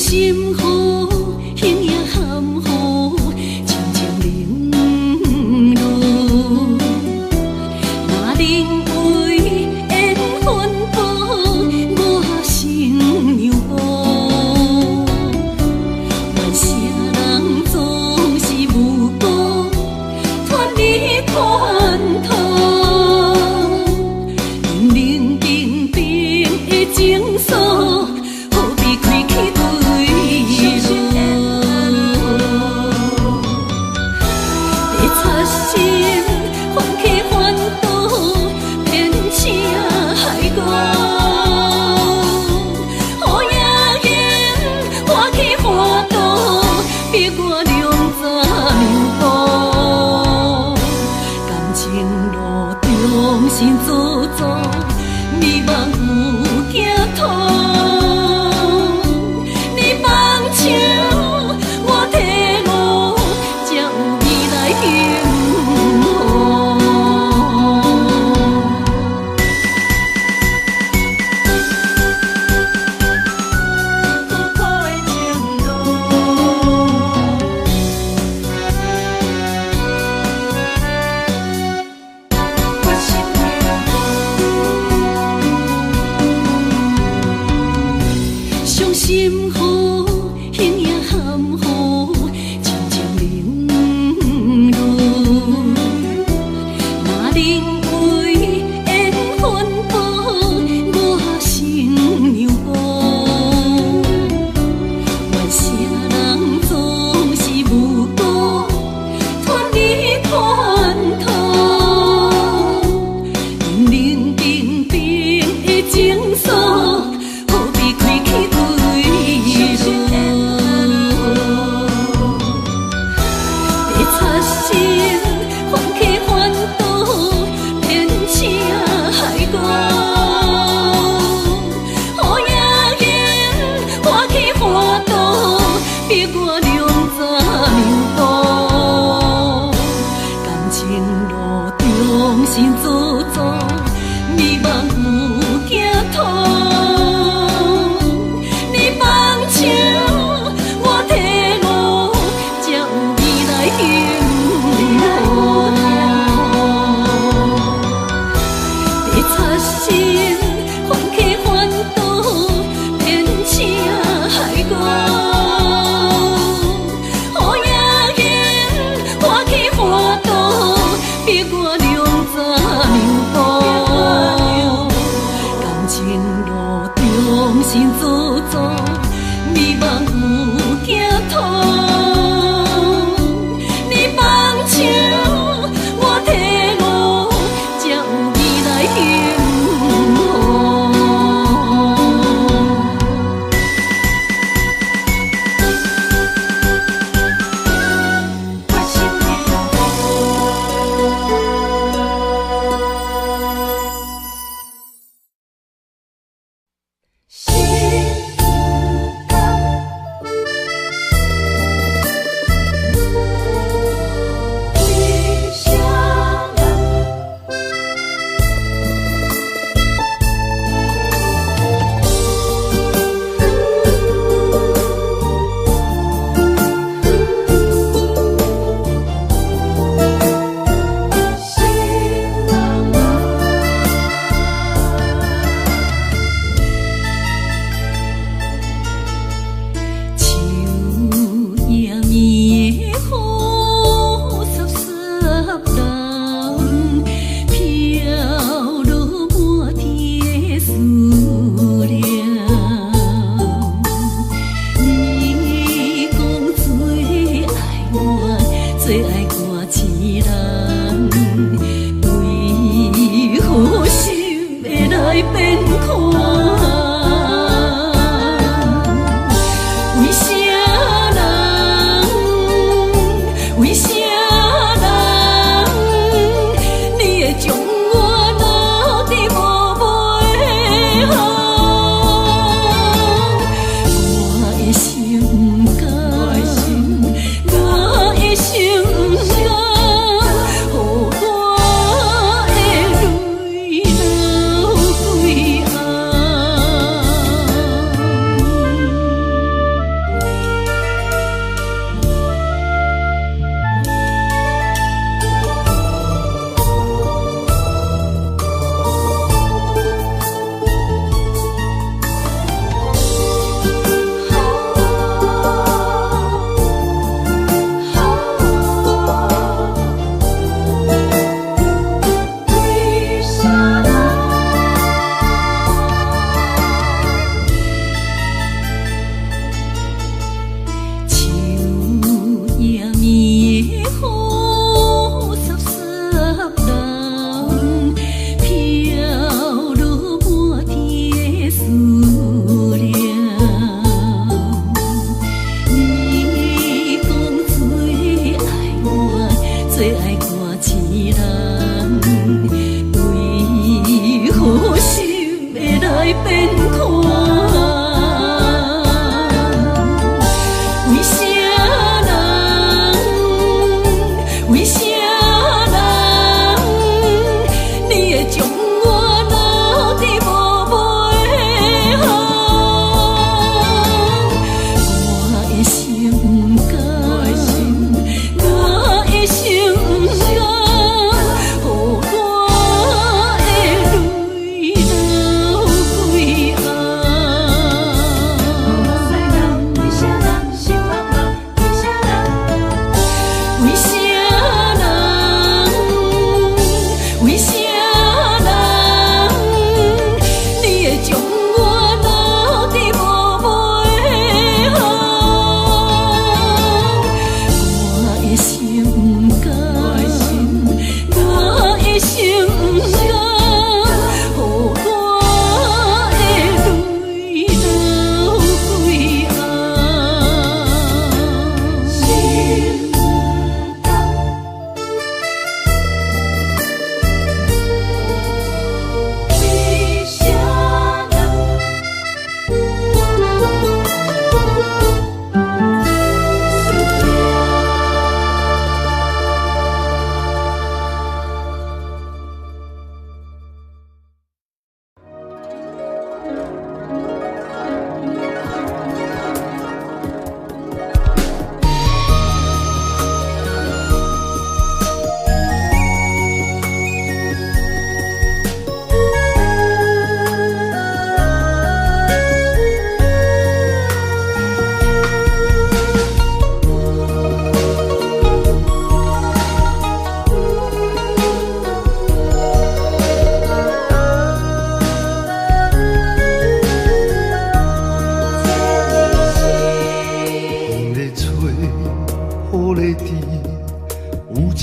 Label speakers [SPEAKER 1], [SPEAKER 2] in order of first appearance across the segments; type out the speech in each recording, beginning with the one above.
[SPEAKER 1] 心雨，形影含糊，静静凝露。若人为缘分薄，我心犹无。愿啥人总是无辜，传你传途。冷冷冰冰的情愫。 心做作，迷茫有惊痛。你放手，我体悟，才有未来幸福。苦苦的情路，我心。 心雨，形影含糊，静静凝露。若人为缘分薄，我心犹无。愿啥人总是无辜，传你传途。冷冷冰冰的情愫。 心做作，迷茫有惊痛。你放手，我体悟，才有未来幸福。别擦身，放弃烦恼，变成海歌。 心做作，迷茫有惊痛。你放手，我体悟，才有未来幸福。我心心甘。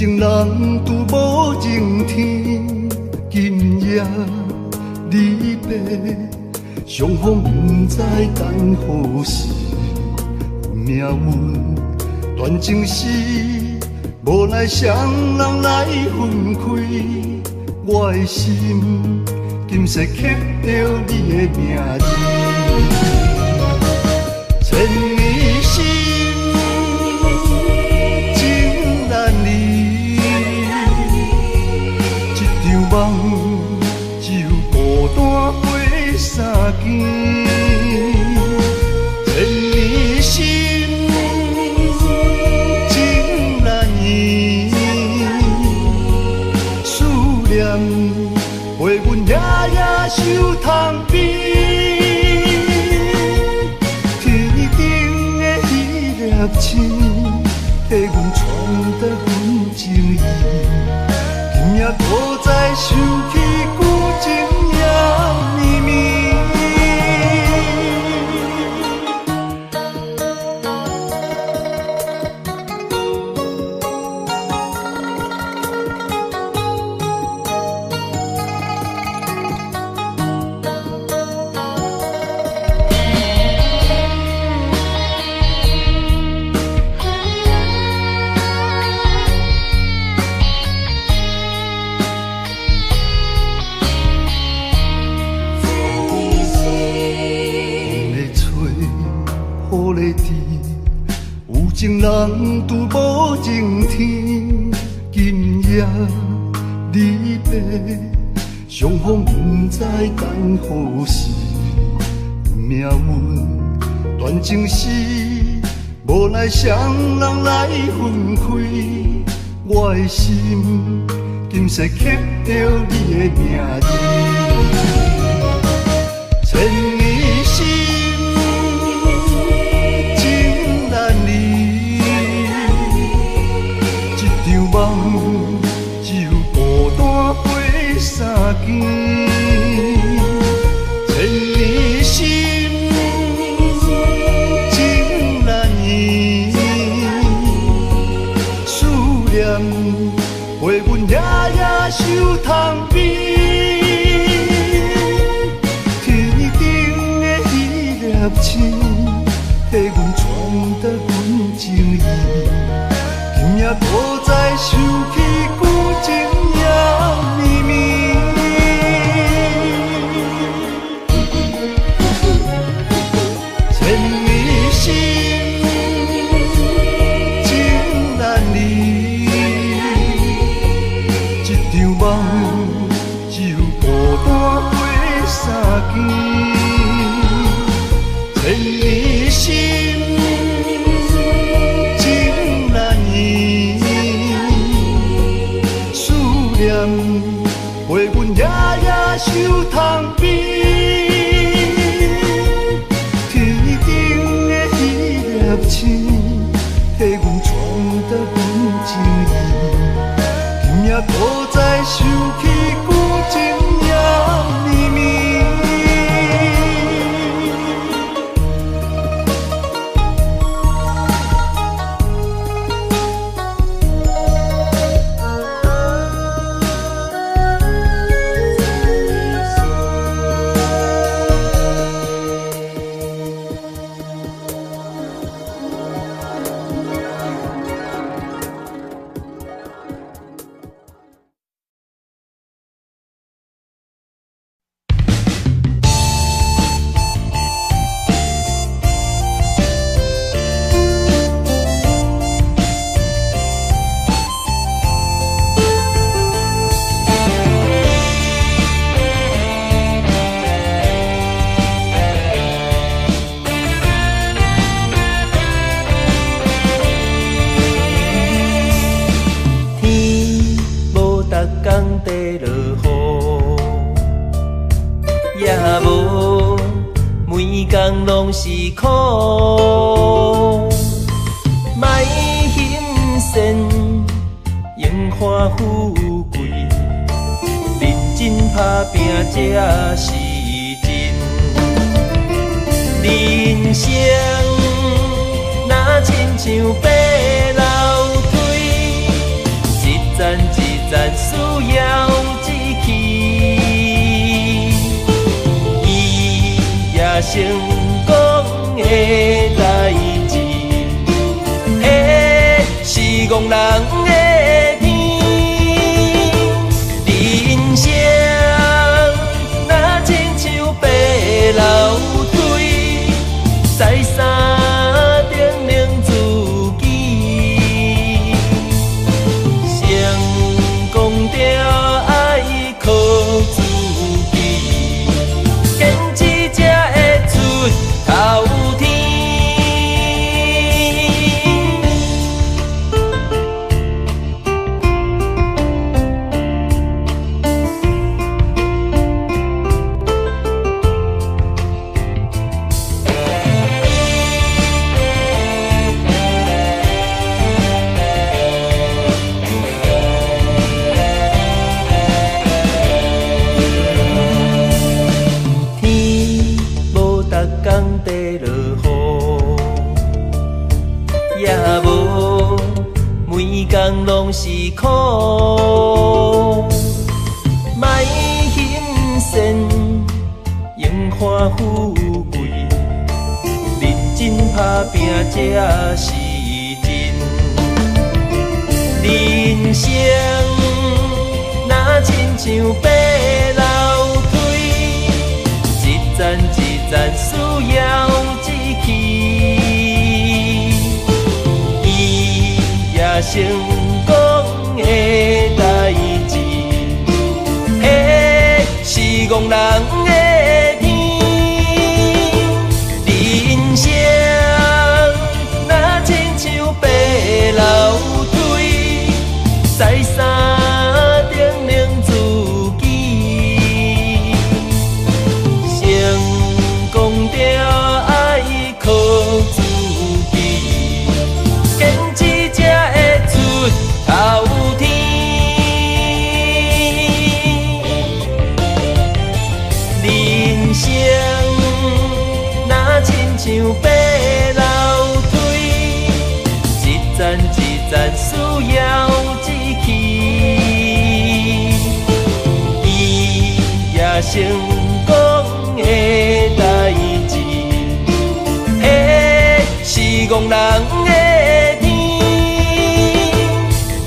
[SPEAKER 2] 情人拄无情天，今夜离别，双方不知等何时。命运断情时，无奈双人来分开。我的心今世刻着你的名字，千年心情难离。一场梦只有孤单飞三更。千年心情难移，思念陪阮夜夜守窗边。天顶的迄粒星，替阮传达阮情意。今夜搁再想起旧情也绵绵。有情人拄无情天，今夜离别，双方不知等何时。命运断情时，无奈双人来分开。我的心今世刻着你的名字，千年心。梦只有孤单飞三更，千年心情难移，思念陪阮夜夜守窗边。天顶的迄粒星，替阮传达阮情意。今夜搁再想起旧情也绵绵，千年心情难离。一场梦只有孤单飞三更，千年心。陪阮夜夜守窗边，天顶的迄粒星，替阮传达阮情意。今夜搁再想起旧情也绵绵。
[SPEAKER 3] 拢是苦，莫嫌善，荣华富贵，认真打拼才是真。人生若亲像爬楼梯，一赞需要志气，伊也成功的代志，会是憨人的天。人生若亲像白楼梯，再三定定自己，成功着爱靠自己，坚持才会出头天。工拢是苦，莫嫌善，荣华富贵，认真打拼才是真。人生若亲像白楼梯，一站一站需要志气。成功的代志，会是憨人的天。人生若亲像白楼梯，再三定定自己，成功着爱靠自己，坚持头天。人生若亲像白楼梯，一站一站需要志气，伊也成功的代志，会是憨人的天。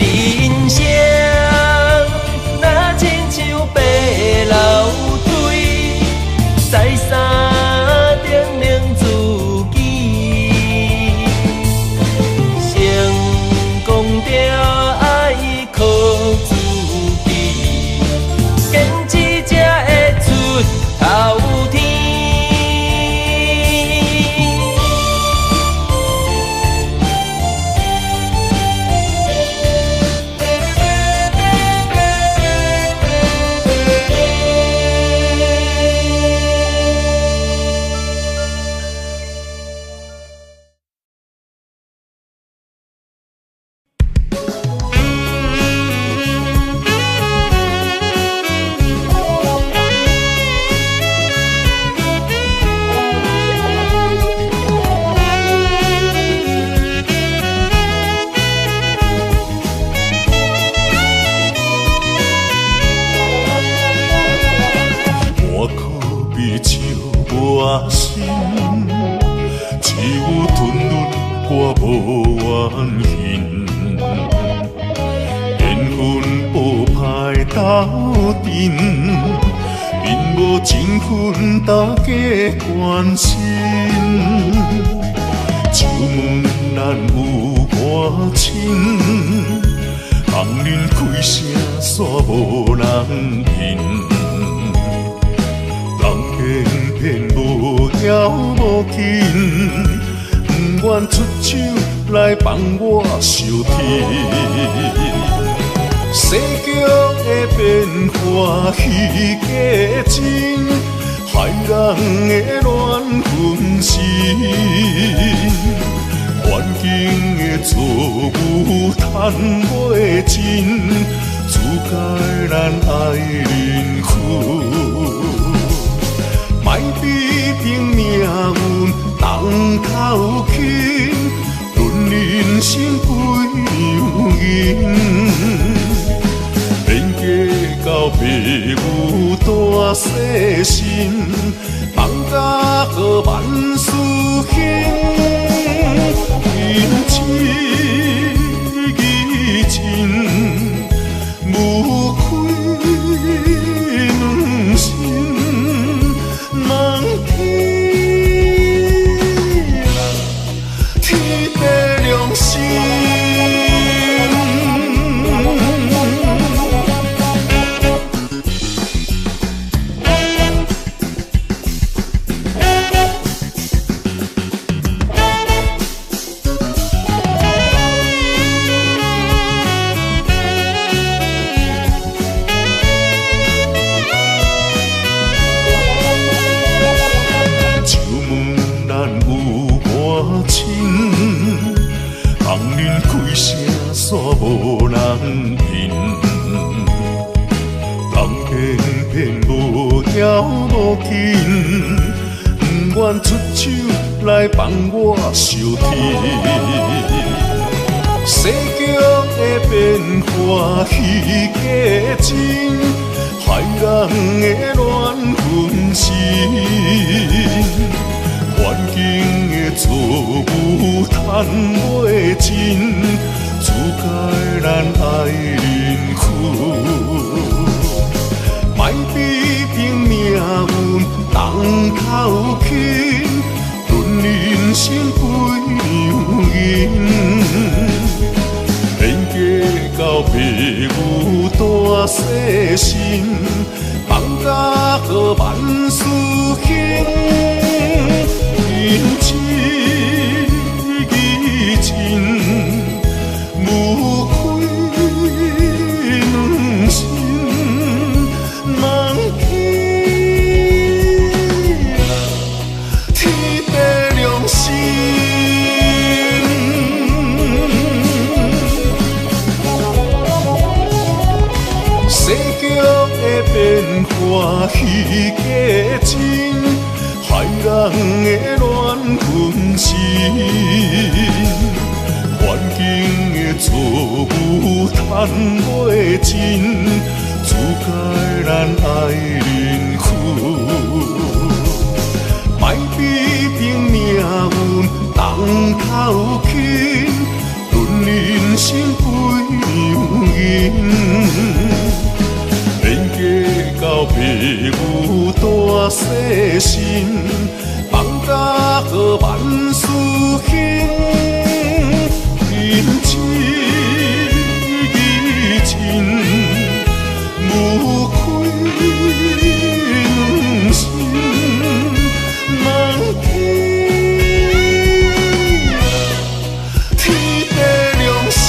[SPEAKER 3] 人生若亲像白楼梯，再三定定自己，成功着爱靠自己，坚持才会出头天。
[SPEAKER 2] 母大细心，放假好万事兴，因此义情无愧两心，望天地良心。无人听，人偏偏无条无紧，不愿出手来帮我烧天。世间的变化虚假真，害人的乱分心。环境的错误赚袂尽。自该咱爱忍屈，莫批评命运重头轻，论人生几两银，免计较父母大细心，放假好万事兴，因此义情。无愧两心，望天地良心。世间的变化虚假真，害人的乱分心。环境的错误赚袂尽，自该咱爱忍屈。莫批评命运重头轻，论人生几两银，免计较父母大细心，放假好万事兴。因此义情无愧两心，望天地良心。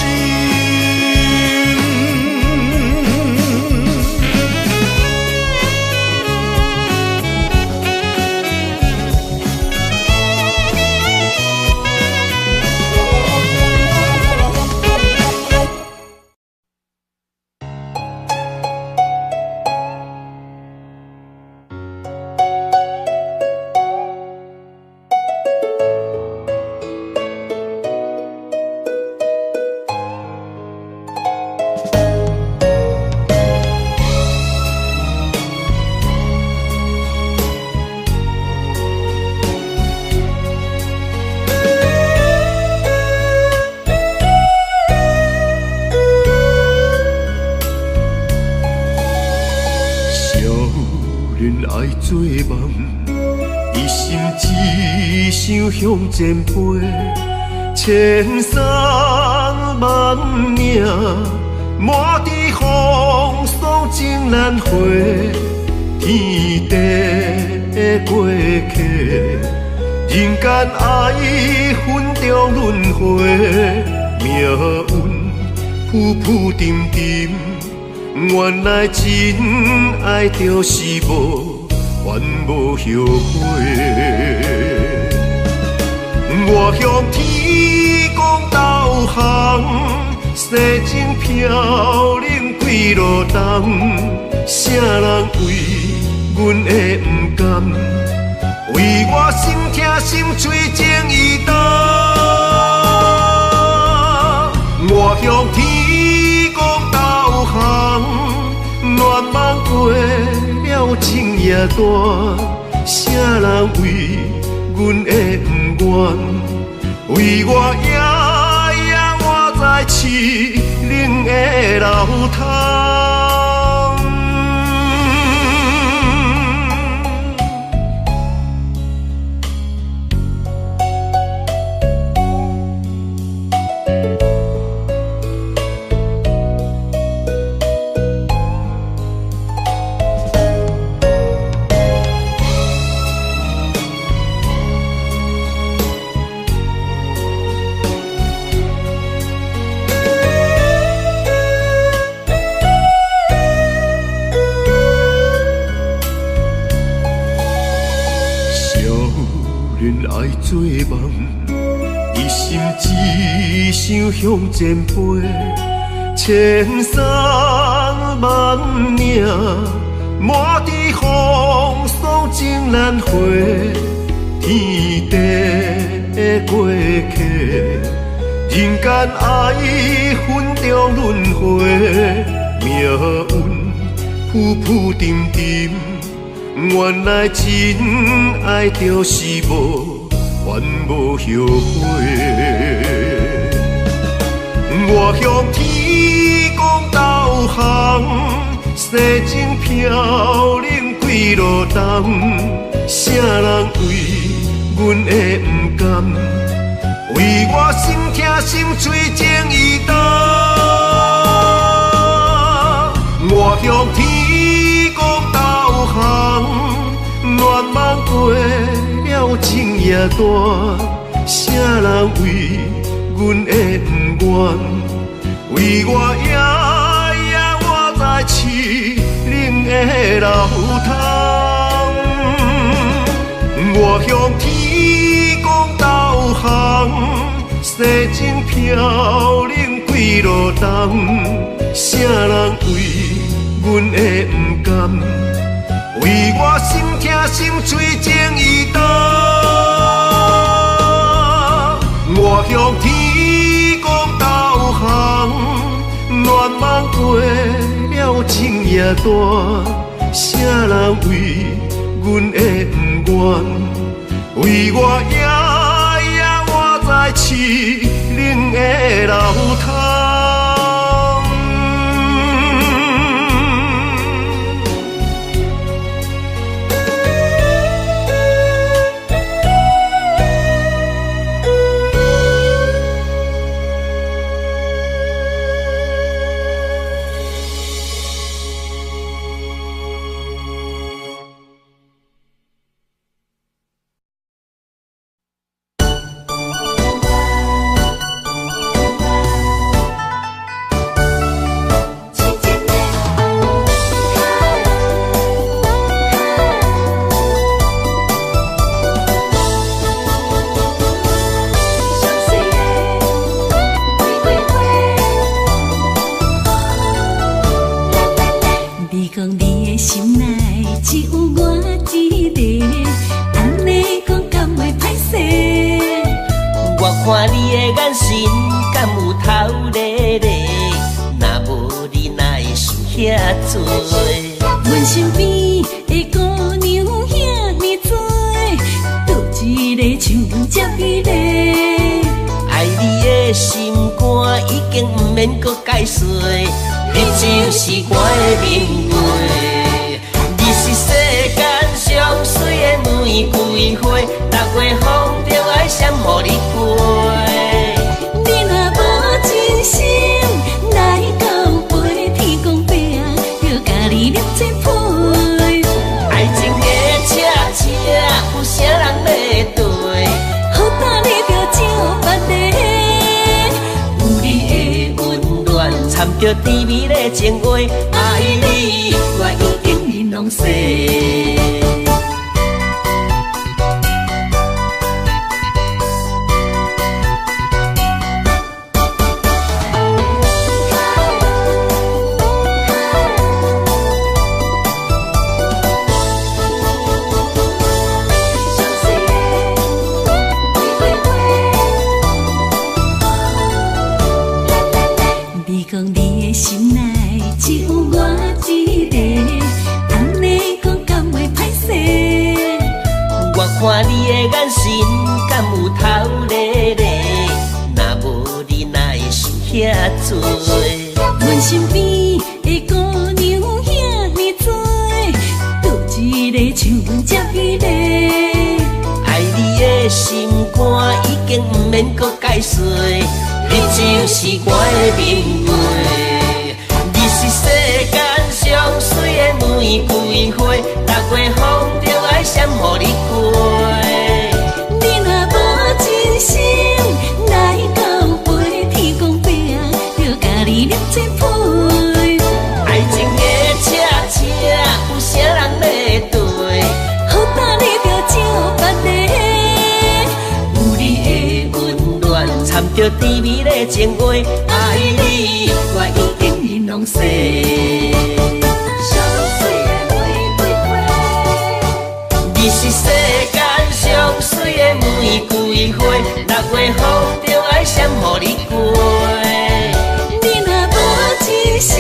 [SPEAKER 2] 做梦，一心只想向前飞，千山万岭，满地风霜情难回，天地过客，人间爱分中轮回，命运浮浮沉沉，原来真爱就是无。还无后悔，我向天公导航，西情飘零几路东，啥人为阮的不甘？为我心痛心碎情意重，我向天公导航，愿望过。也大，啥人为阮的不愿？为我夜夜活在凄冷的楼头。爱做梦，一心只想向前飞，千山万岭，满地风霜情难回，天地过客，人间爱分中轮回，命运浮浮沉沉。原来真爱就是无怨无后悔。我向天公导航，西征飘零几路冬。啥人为阮的不甘？为我心痛心碎情意重。我向天公导航，乱梦过了情也大，啥人为阮的不愿？为我夜夜活在凄冷的楼头。我向天公导航，西征飘零几路冬。啥人为阮的不甘？为我心痛心碎情意重。我向天公导航，乱梦过了情也大。啥人为阮的不愿？为我夜夜活在凄冷的楼头。
[SPEAKER 3] 看你的眼神，敢有透咧咧？若无你哪会想遐多？
[SPEAKER 1] 阮身边的姑娘遐尼多，倒一个像接一个。
[SPEAKER 3] 爱你的心肝已经不免搁解释，你就是我的名牌。你是世间上水的玫瑰花，逐月风中爱闪予你飞。
[SPEAKER 1] 你若无真心来交陪，天公伯啊，着甲你念这批。
[SPEAKER 3] 爱情的车车，有啥人要对？
[SPEAKER 1] 好打你着照别个，有你的温暖，
[SPEAKER 3] 掺着甜蜜的情话，
[SPEAKER 1] 爱你我已经面拢细。心内只有我一个，安尼讲敢会歹
[SPEAKER 3] 多。
[SPEAKER 1] 阮身边的姑娘遐尼多，倒一个像阮这美丽。
[SPEAKER 3] 爱你的心肝已经不免搁解释，你就是我的名贵。你是世间上水的玫瑰花，六月风中爱闪予你过。
[SPEAKER 1] 你若无真心来交陪，天公伯就甲你酿一杯。
[SPEAKER 3] 爱情的车车，有啥人要对？
[SPEAKER 1] 好打你着照别个，有你的温暖，
[SPEAKER 3] 掺着甜蜜的情话，爱你
[SPEAKER 1] 我已经面拢洗。
[SPEAKER 3] 你是世间上水的玫瑰花，六月风中爱闪予你过。
[SPEAKER 1] 你若无真心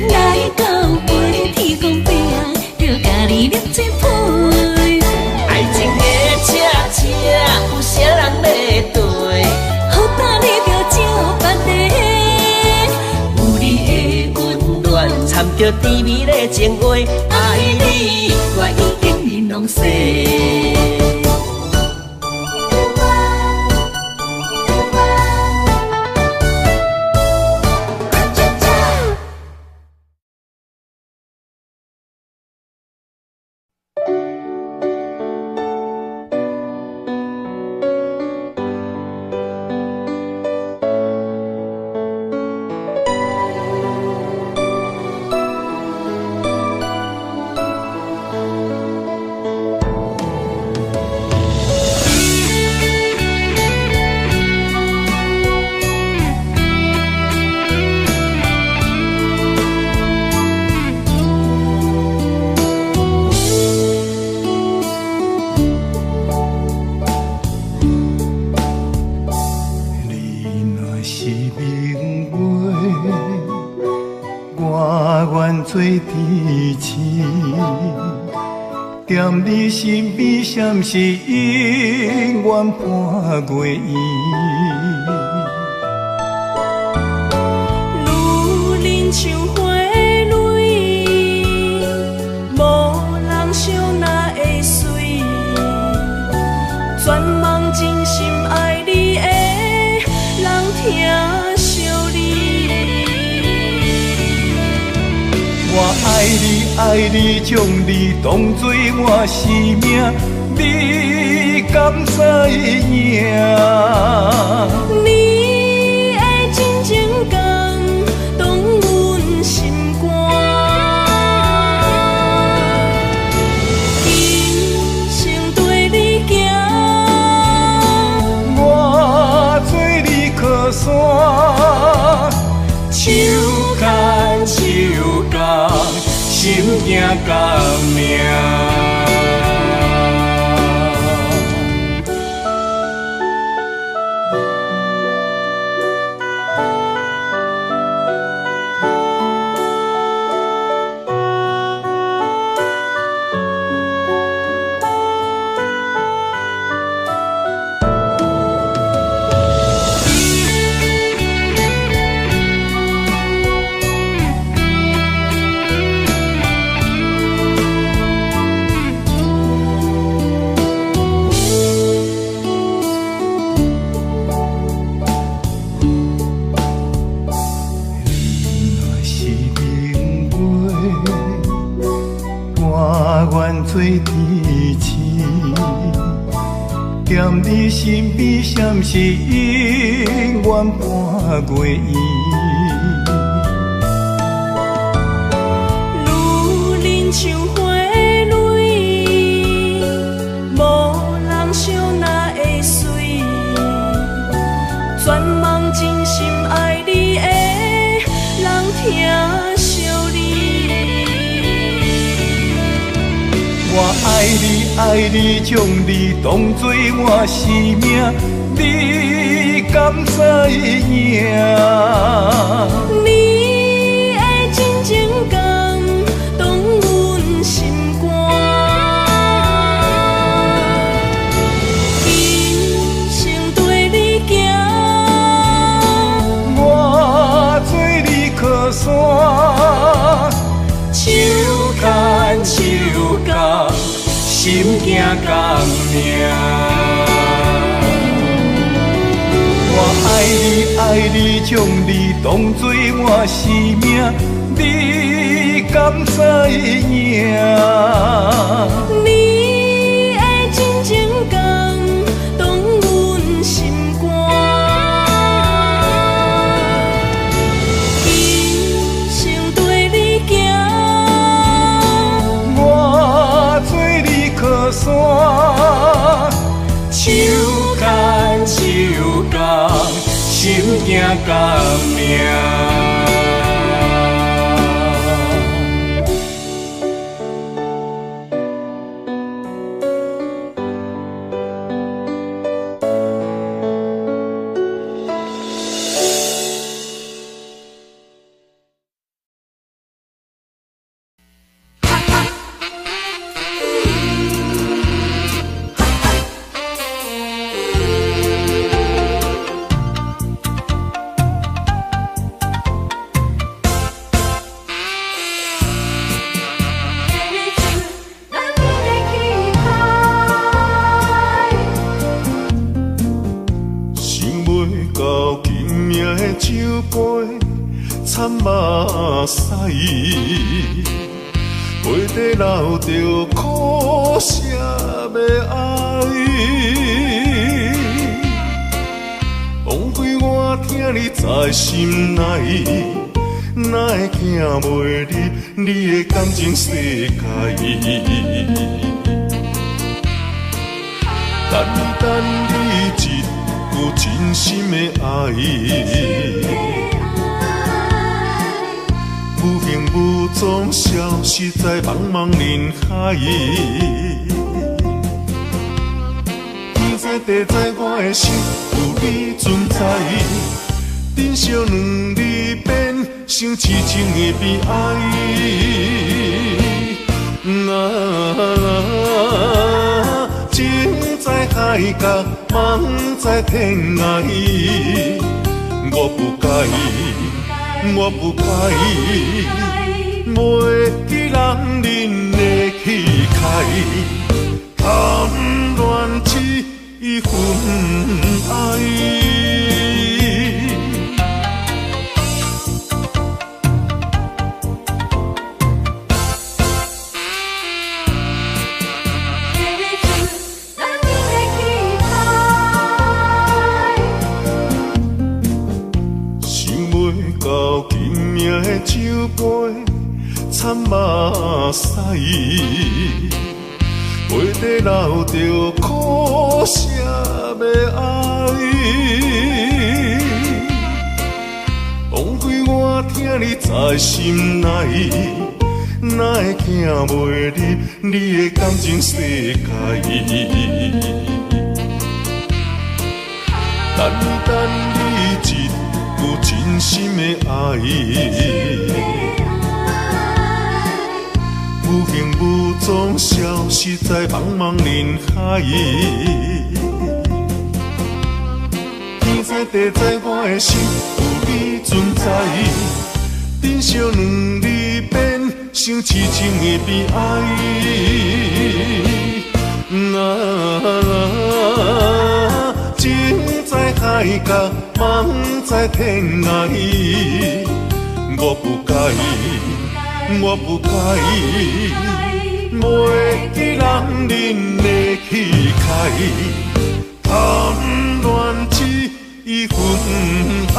[SPEAKER 1] 来交陪，天公伯就甲你酿一杯。
[SPEAKER 3] 爱情的车车，有啥人要对？
[SPEAKER 1] 好打你着照别个，有你的温暖，
[SPEAKER 3] 掺着甜蜜的情话，爱你
[SPEAKER 1] 我已经面拢洗。
[SPEAKER 2] 做天星，踮你身边，闪是永远伴月圆。
[SPEAKER 4] 女人像花蕊，无人想哪会水。全梦真心爱你的人疼惜你。
[SPEAKER 2] 我爱你，爱你，将你当作我生命，你敢知影？
[SPEAKER 4] 你的真情感动阮心肝，今生对你行，
[SPEAKER 2] 我做你靠山，手牵手共，心行共命。做天星，踮你身边，闪是永远伴月圆。
[SPEAKER 4] 女人像花蕊，无人想哪会水。全梦真心爱你的人疼惜你。
[SPEAKER 2] 我爱你，爱你，将你当作我生命，你敢知影？
[SPEAKER 4] 你的真情感动阮心肝，今生对你行，
[SPEAKER 2] 我甘命。我爱你，将你当作我生命，你敢知影？
[SPEAKER 4] 你的真情敢动阮心肝，一生对你行，
[SPEAKER 2] 我做你靠山，手牵手共，心惊甘命。惨目屎，背地流着苦涩的爱。枉费我听你在心内，哪会惊袂入你的感情世界？等你一句真心的爱。无形无踪，消失在茫茫人海。天知地知，我的心有你存在，珍惜两日变成痴情的悲哀。情在海角，梦在天涯，我不该。我不该袂记人的气概，贪恋一份爱。酒杯惨目屎，背地流着苦涩的爱。枉费我听你在心内，哪会惊袂入你的感情世界？等你一句真心的爱，无形无踪，消失在茫茫人海。天知地知，我的心有你存在，珍惜两日变成痴情的悲哀。情在海角，梦在天涯，我不该袂记人的气概，贪恋一份爱。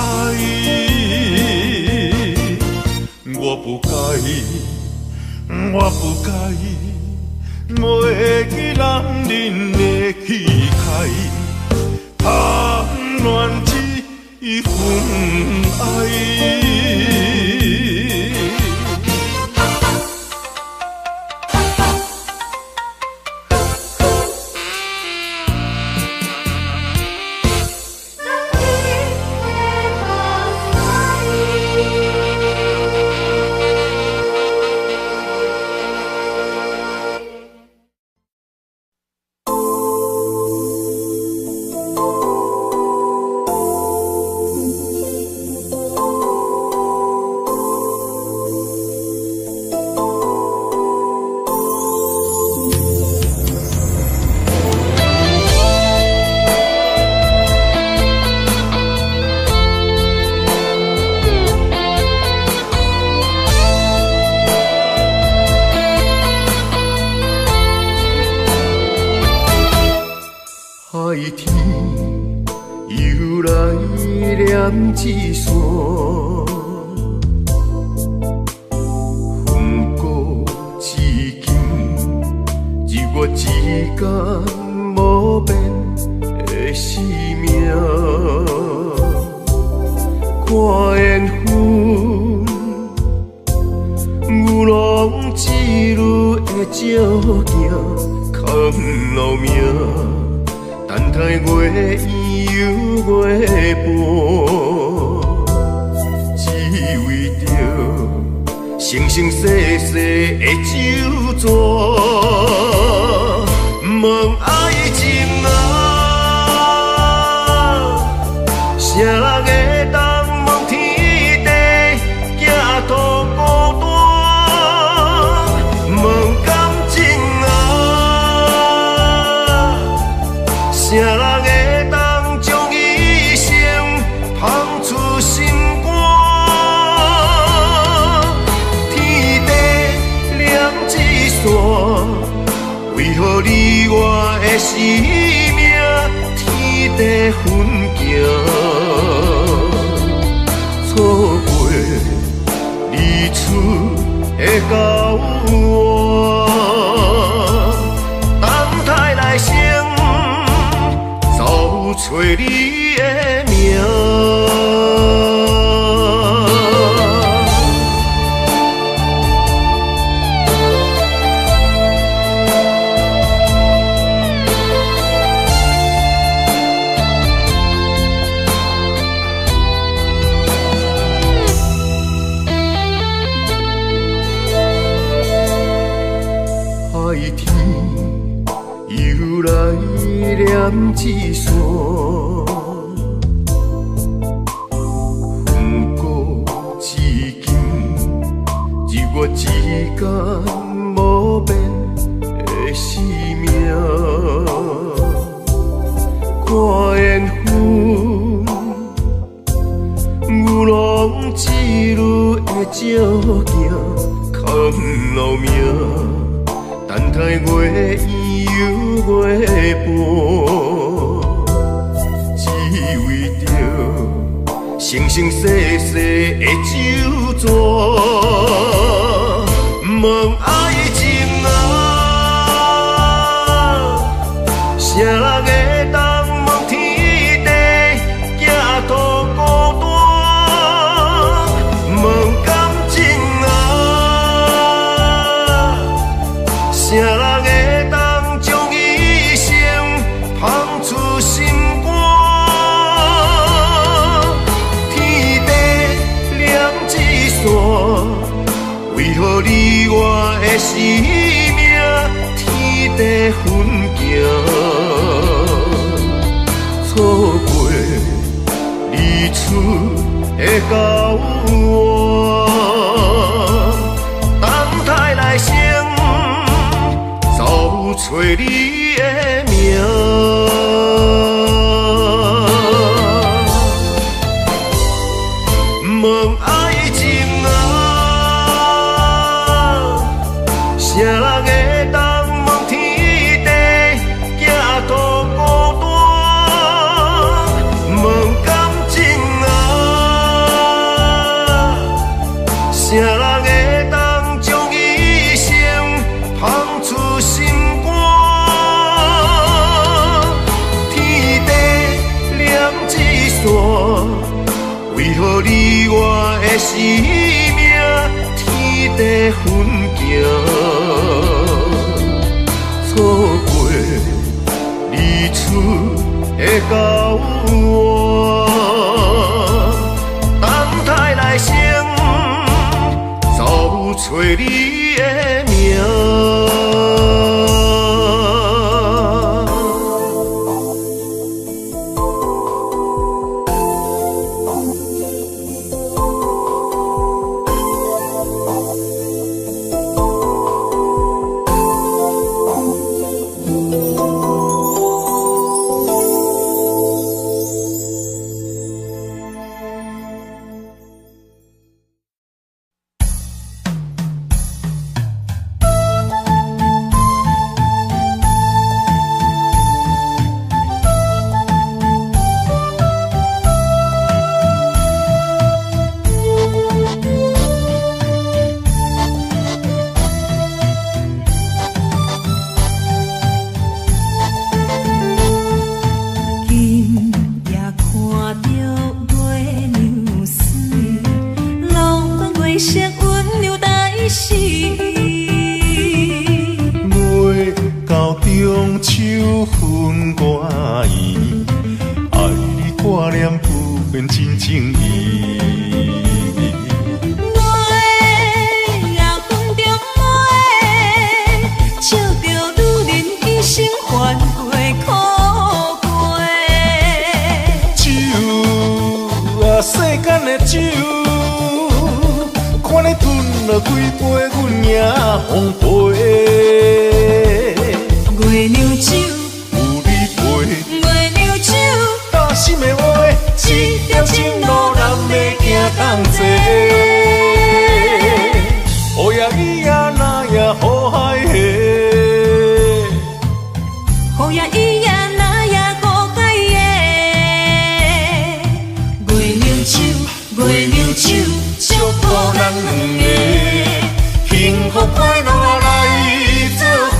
[SPEAKER 2] 我不该袂记人的气概。贪恋一份爱。又来念一线，风过至今，只我一天无变的生命。看缘分，牛郎织女的照镜，藏路命。等待月圆又月半，只为着生生世世的酒泉。问爱情啊，啥人会当问天地，行途孤单？问感情啊，啥人会当将一生放出心肝？天地两一线，为何你我的生命天地分行？错过日出的交换，等待来生找找你的名。海天又来念一线，风过至今，只我一天无变的生命。看缘分，牛郎织女的照镜，藏路命。等待月圆又月半，只为着生生世世的酒泉。问爱情啊，啥人会当问天地，行途孤单？问感情啊，啥人会当将一生放出心肝？天地两一线，为何你我的生命天地分行？错过日出的交换，等待来生找找你的名。问爱情啊，啥人会当问天地，行途孤单？问感情啊，啥人会当将一生放出心肝？天地两一线，为何你我的生命天地分行？错过日出的交换，等待来生找找你的名。看念浮现真情意。
[SPEAKER 1] 月啊，风中飞，笑着女人一生翻过苦过。
[SPEAKER 2] 酒啊，世间的酒，看你吞了几杯，阮也奉陪。
[SPEAKER 1] 月亮酒，
[SPEAKER 2] 有你陪，
[SPEAKER 1] 月亮酒，
[SPEAKER 2] 大心的话，一条情路难要行同齐。乌夜伊也那也好海下，
[SPEAKER 1] 雨也伊也那也五解的。月亮酒，月亮酒，祝福咱两个幸福快乐来做伙。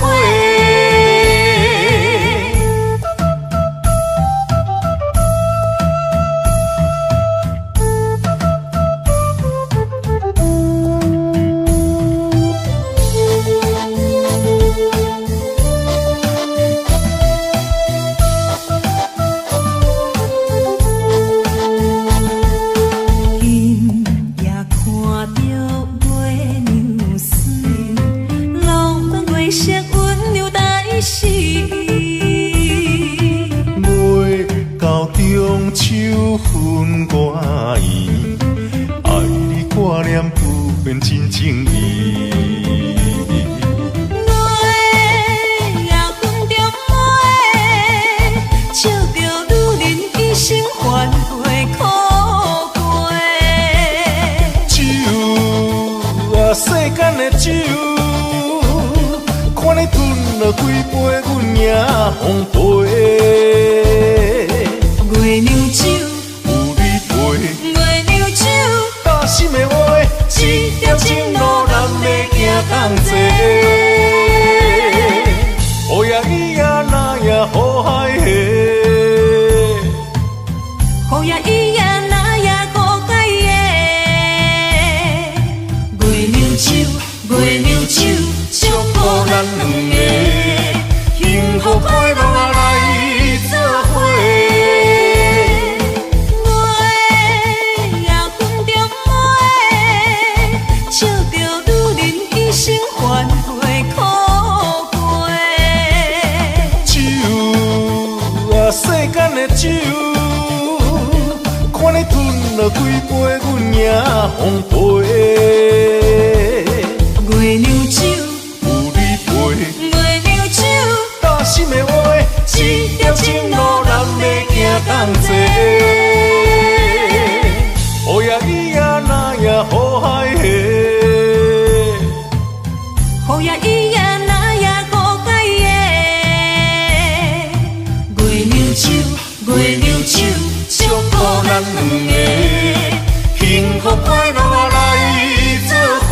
[SPEAKER 2] 秋分歌意，爱你挂念浮现真情意。
[SPEAKER 1] 月啊，风中飞，笑着女人一生翻过苦过。
[SPEAKER 2] 酒啊，世间的酒，看你吞了几杯，阮也奉陪。
[SPEAKER 1] 月亮酒，
[SPEAKER 2] 有你陪，
[SPEAKER 1] 月亮酒，
[SPEAKER 2] 大心的话，一条情路难要行同齐。乌夜伊也那也好海下，
[SPEAKER 1] 雨也伊也那也五解的。月亮酒，月亮酒，祝福咱两个幸福快乐来做伙。
[SPEAKER 2] 世间的酒，看你吞了几杯，阮也奉陪。
[SPEAKER 1] 月亮酒，
[SPEAKER 2] 有你陪，
[SPEAKER 1] 月亮酒，
[SPEAKER 2] 大心的话，一条情路难要行同齐。乌夜伊也那也好海下，
[SPEAKER 1] 雨也伊也那也五解的。月亮酒，月亮酒，祝福咱两个幸福快乐来做伙。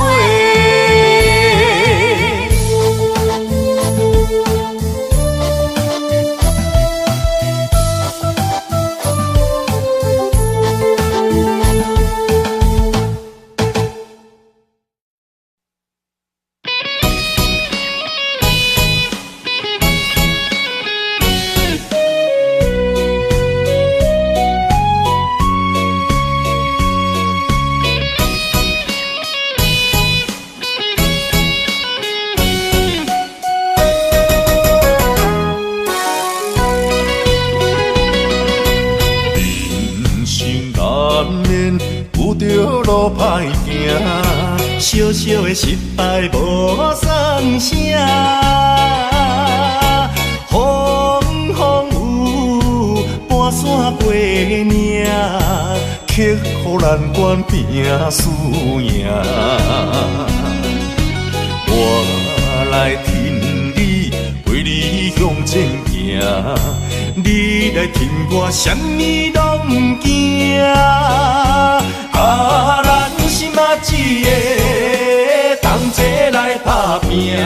[SPEAKER 2] 路歹行，小小的失败无送声。风雨半山过岭，刻乎难关拼输赢。我来挺你，陪你向前行。你来挺我，啥物拢不惊。咱心仔一个，同齐来打拼，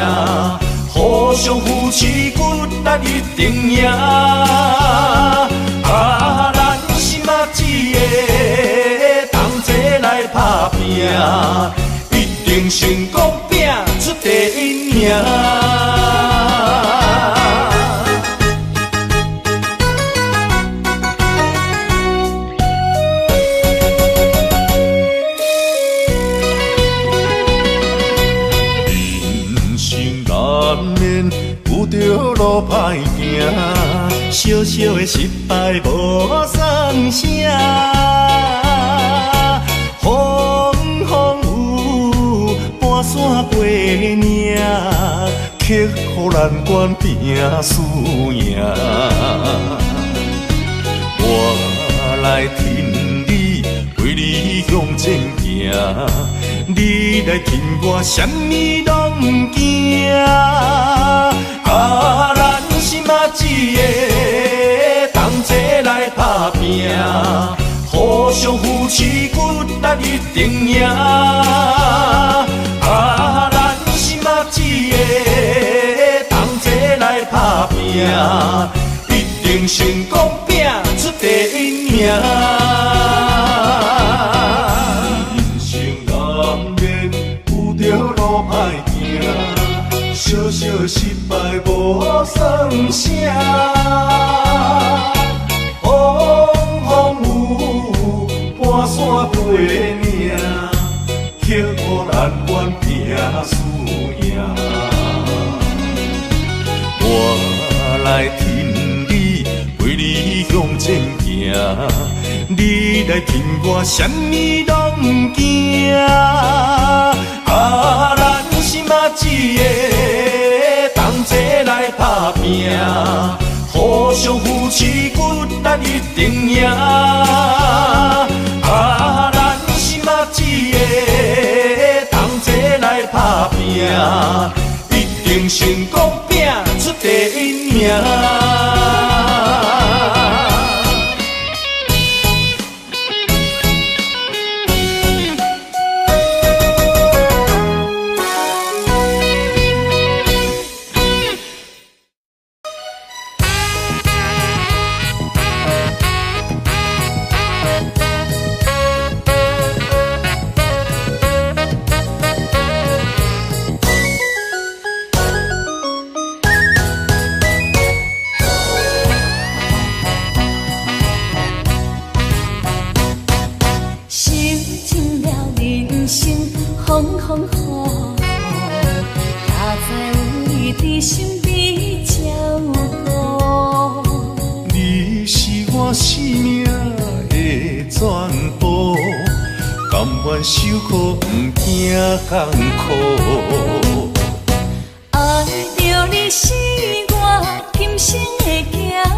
[SPEAKER 2] 互相扶持，骨力一定赢。咱心仔一个，同齐来打拼，一定成功拼出第一名。路歹行，小小的失败无算啥。风雨半山过岭，刻乎难关拼输赢。我来挺你，为你向前行。你来挺我，啥物拢不惊。咱心仔一个，同齐来打拼，互相扶持，骨力一定赢。咱心仔一个，同齐来打拼，一定成功拼出第一名。条路歹行，小小失败无算啥。风雨半山过岭，刻乎难关拼输赢。我来挺你，为你向前行。你来挺我，啥物拢不惊。咱心仔一个，同齐来打拼，互相扶持，骨力一定赢。咱心仔一个，同齐来打拼，一定成功拼出第一名。受苦不惊艰苦，
[SPEAKER 1] 爱着你是我今生的骄傲，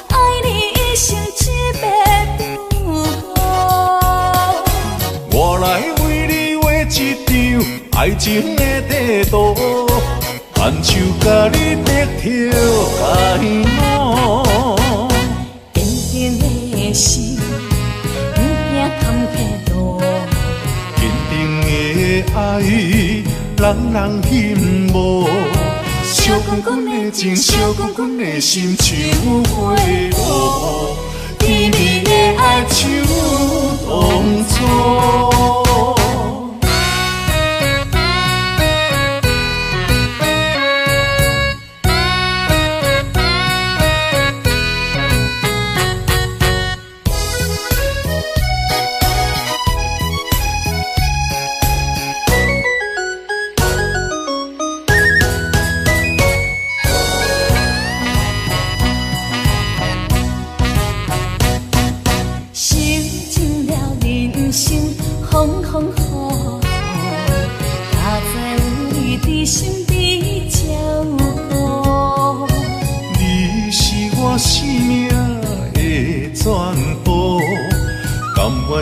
[SPEAKER 1] 爱你一生一辈子。
[SPEAKER 2] 我来为你画一张爱情的地图，牵手甲你得条街路，
[SPEAKER 1] 坚定的心，不惊坎坷路。
[SPEAKER 2] 坚定的爱，人人羡慕。烧滚滚的情，烧滚滚的心，像花露，甜蜜的爱像当初。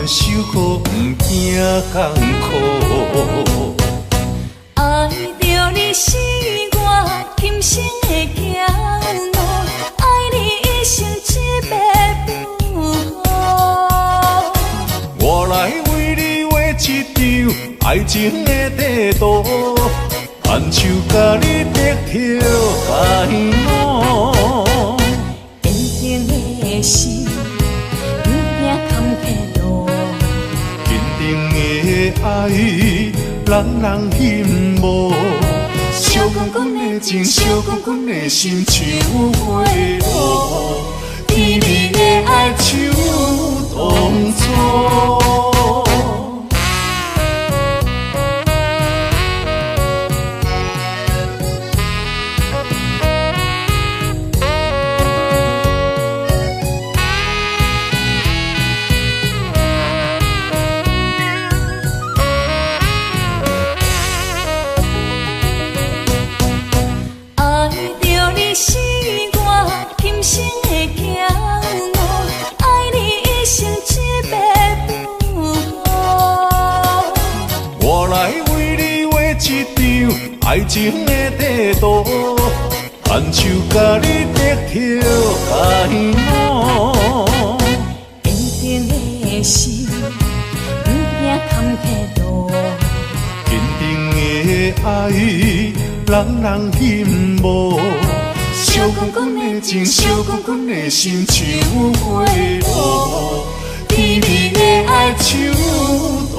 [SPEAKER 2] 受苦不惊艰苦，
[SPEAKER 1] 爱着你是我今生的骄傲，爱你一生一辈子。
[SPEAKER 2] 我来为你画一张爱情的地图，牵手甲你得条街路，
[SPEAKER 1] 坚定的心，不惊坎坷路。
[SPEAKER 2] 爱，人人羡慕。烧滚滚的情，烧滚滚的心，像花露，甜蜜的爱像当初。爱情的地图，牵手甲你得到开幕。
[SPEAKER 1] 坚定的心，不惊坎坷路。
[SPEAKER 2] 坚定的爱，人人羡慕。烧滚滚的情，烧滚滚的心，像花露，甜蜜的爱像当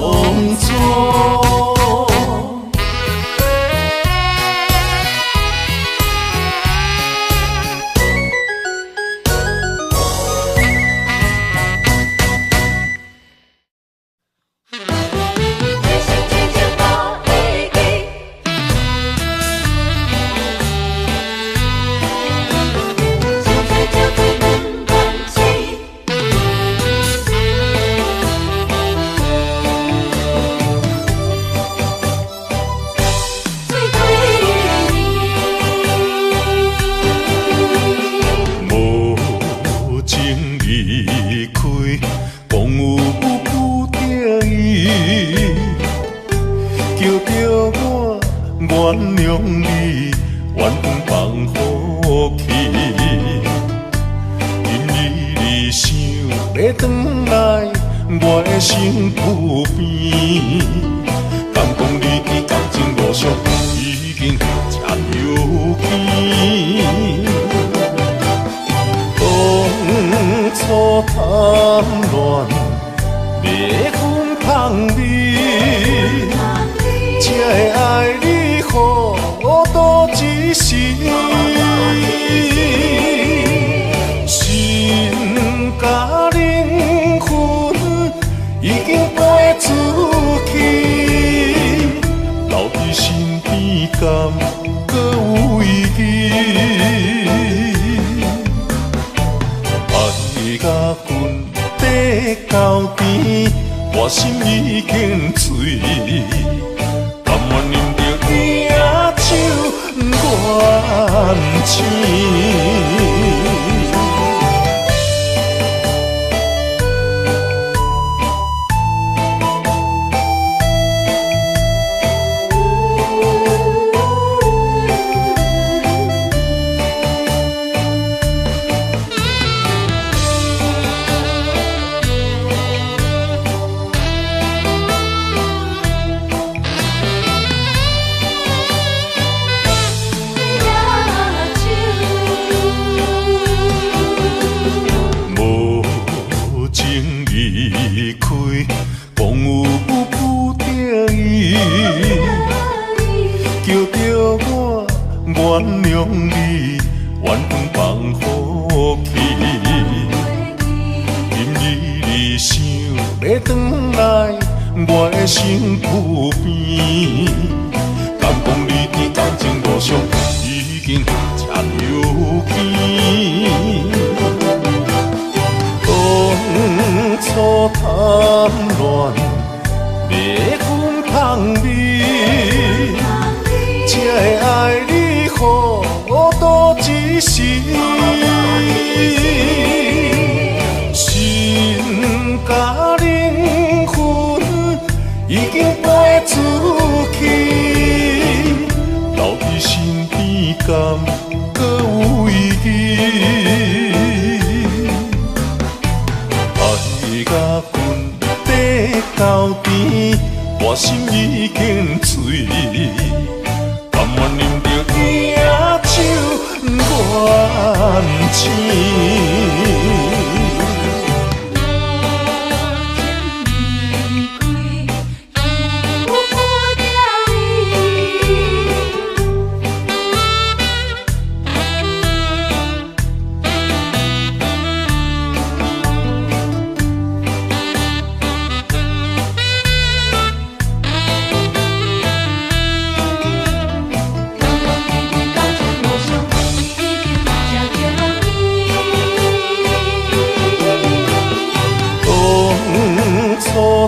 [SPEAKER 2] 初。我心已经醉，甘愿饮着野酒原情。身躯边，敢讲你伫感情路上已经吃了见。当初贪恋迷魂香味，才会爱你予多一时。心甲灵魂已经飞出去，留伫身边敢阁有意义？爱甲困爬到天，我心已经醉，甘愿饮着野酒原情。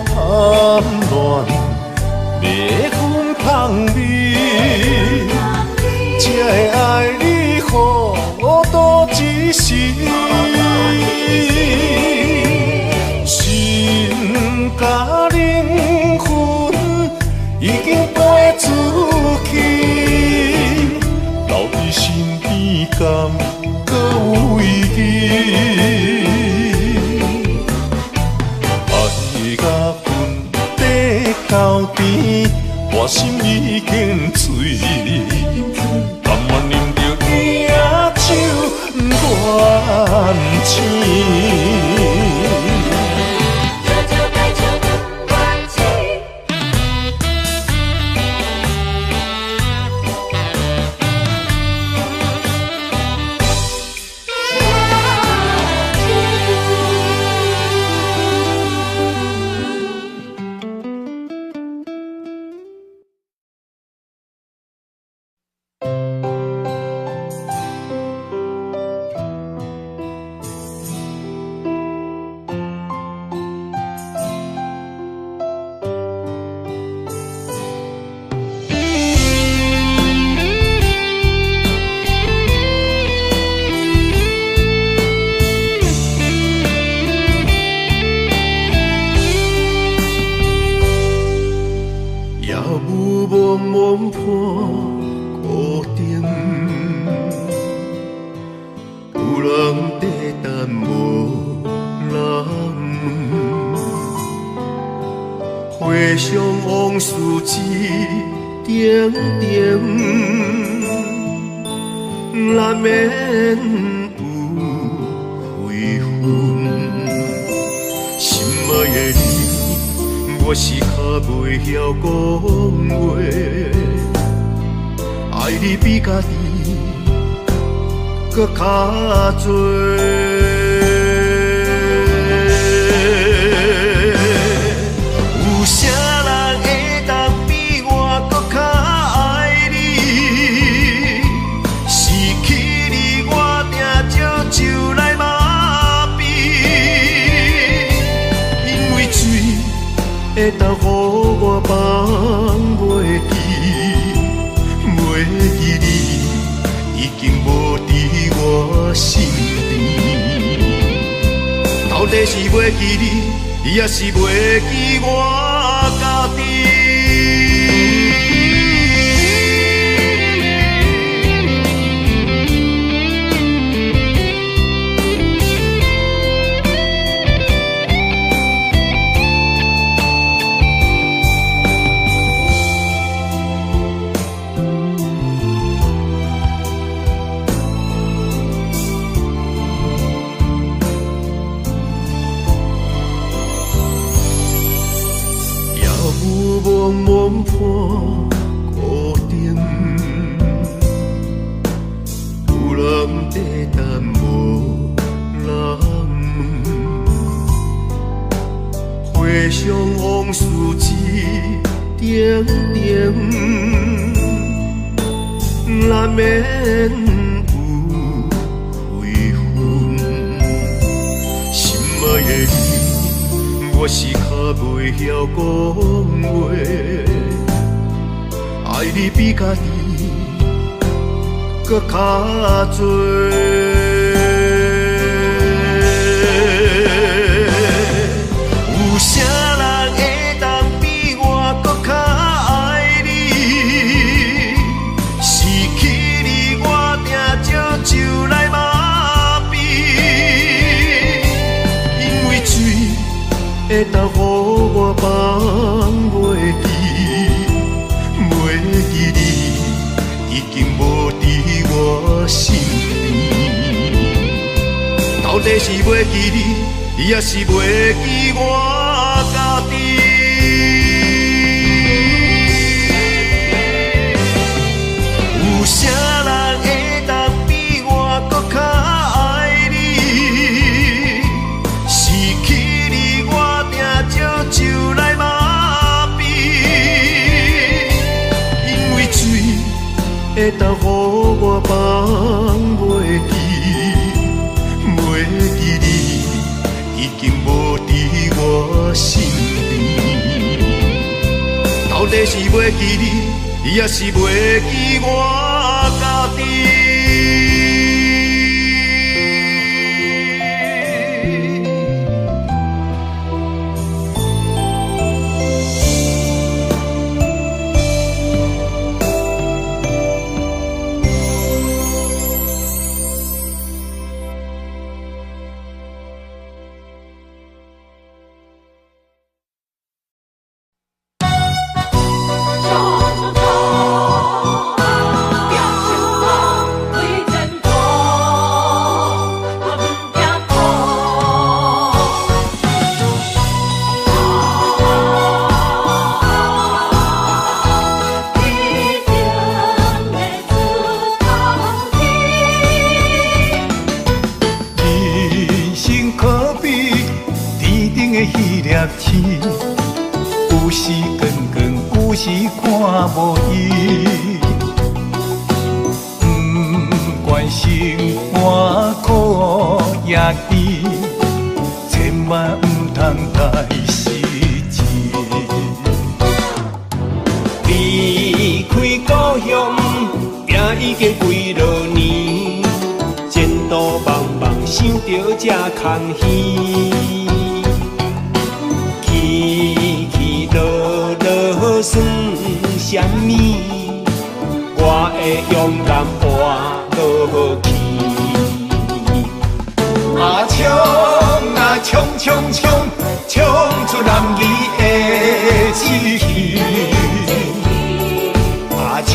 [SPEAKER 2] 贪恋迷魂香味，才会爱你予多一时。心甲灵魂已经飞出去。边，我心已经醉。甘愿啉着野酒怨青。
[SPEAKER 5] 也是袂记我家己。梦破孤灯，有人在等无人问，回想往事一点点，难免有悔恨。心爱的你，我是较袂晓讲话。爱你比家己搁较多，有啥人会当比我搁较爱你？失去你，我定借酒来麻痹，因为水会当予我放袂记。心边，到底是袂记你，也是袂记我家己？有啥人会当比我搁较爱你？失去你，我定借酒来麻痹，因为水会当予我放袂记，袂记你已经无伫我身边。到底是袂记你，也是袂记我家己？
[SPEAKER 2] 顶的迄粒星，有时光光，有时看无伊。不管生活苦也甜，千万唔通太失志。离开故乡，行已经几落年，前途茫茫，想着这空虚。起起落落算什么？我会勇敢活落去。啊冲啊冲冲冲，冲出男儿的志气。啊冲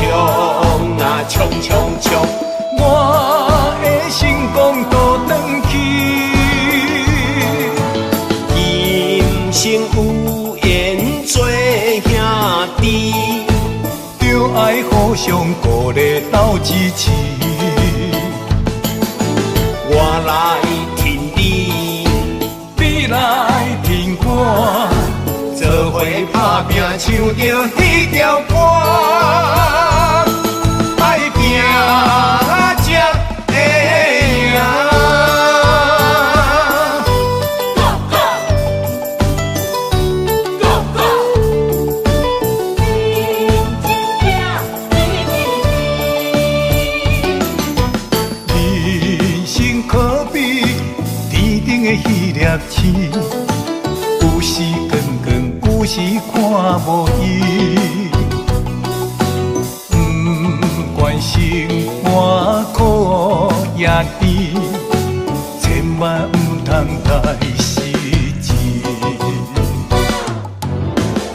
[SPEAKER 2] 啊冲冲冲，我的成功都转去。今生有缘做兄弟，就爱互相鼓励斗支持。我来天地，你来天我，做伙打拼，唱着迄条歌，爱拼才会赢。迄粒星，有时光光，有时看无伊。不管生活苦也甜，千万唔通太失志。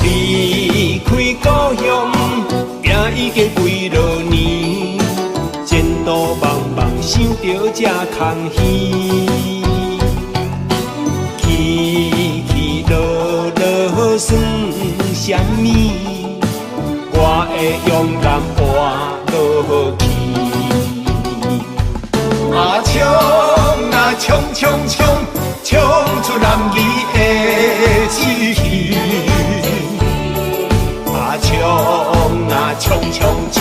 [SPEAKER 2] 离开故乡，行已经几落年，前途茫茫，想着这空虚。起起落落算什么？我会勇敢活落去。啊冲啊冲冲冲，冲出男儿的志气。啊冲啊冲冲冲，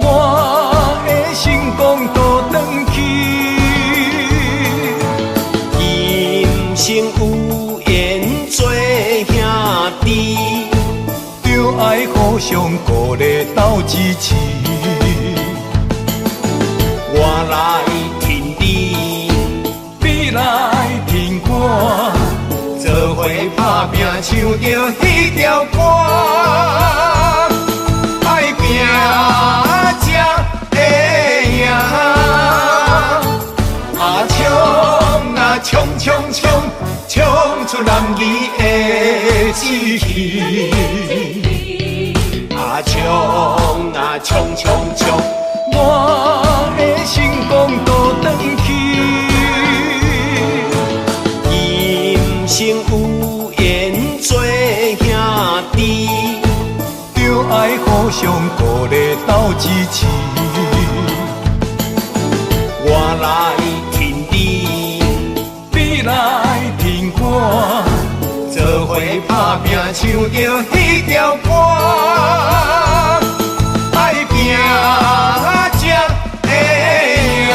[SPEAKER 2] 我的成功都转去。生有缘做兄弟，就爱互相鼓励斗支持。我来天地，你来天我，做伙打拼，唱着迄条歌，爱拼才会赢。啊冲啊冲冲冲，冲出男儿的志气。啊冲啊冲冲冲，我的成功都转去。今生有缘做兄弟，就爱互相鼓励斗支持。我来天地，你来天我，做伙打拼，唱着迄条歌，爱拼才会赢。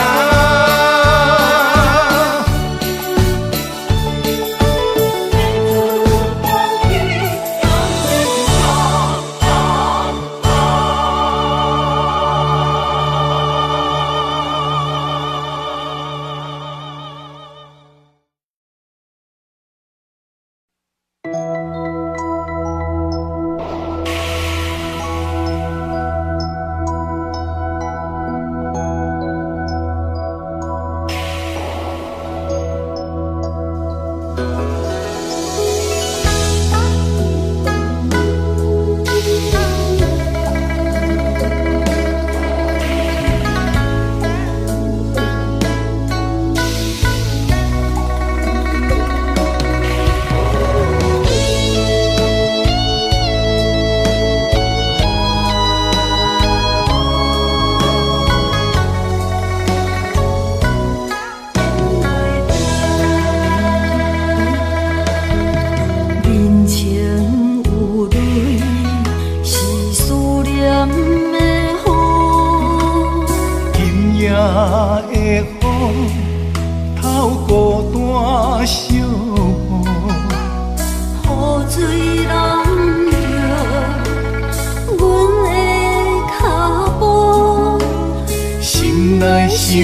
[SPEAKER 2] 想着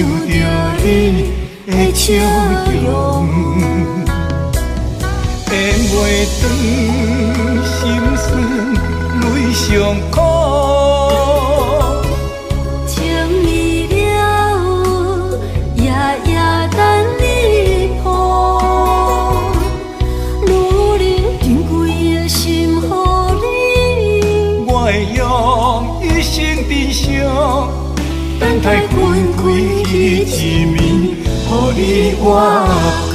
[SPEAKER 2] 你的笑容，咽袂长，心酸泪上苦。
[SPEAKER 1] 情意了，夜夜等你抱，女人珍贵的心予你。
[SPEAKER 2] 我会用一生珍惜。等待分开去一面，予你我顾。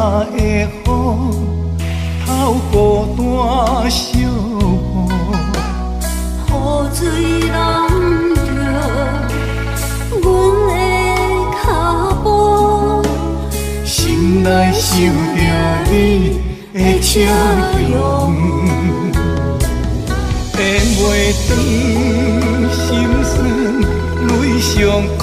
[SPEAKER 2] 的雨，透孤单小雨，
[SPEAKER 1] 雨水淋着阮的脚步，
[SPEAKER 2] 心内想着你的笑容，咽袂长，心酸泪上苦。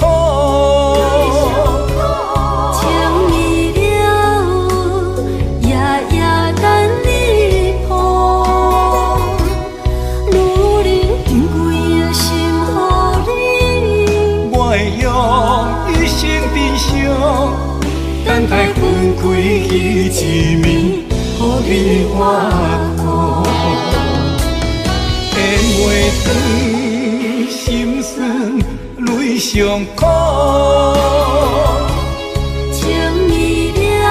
[SPEAKER 2] 等待分开去一面，予你我顾。咽袂长，心酸泪上苦。
[SPEAKER 1] 情意了，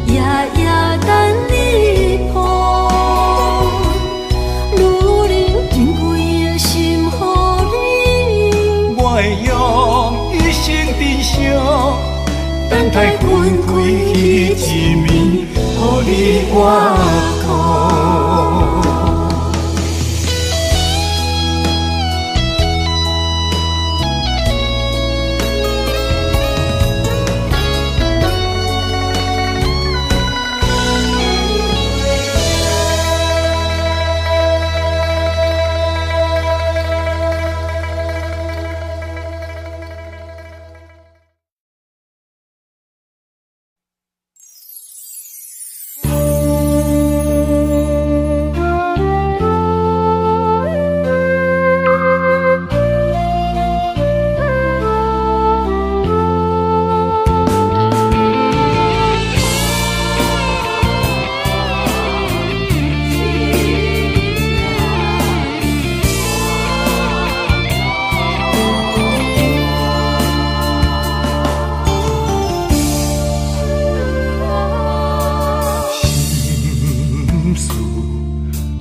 [SPEAKER 1] 夜夜等你抱，女人珍贵的心予你。
[SPEAKER 2] 我会用一生珍惜。等待分开去一面，予你我顾。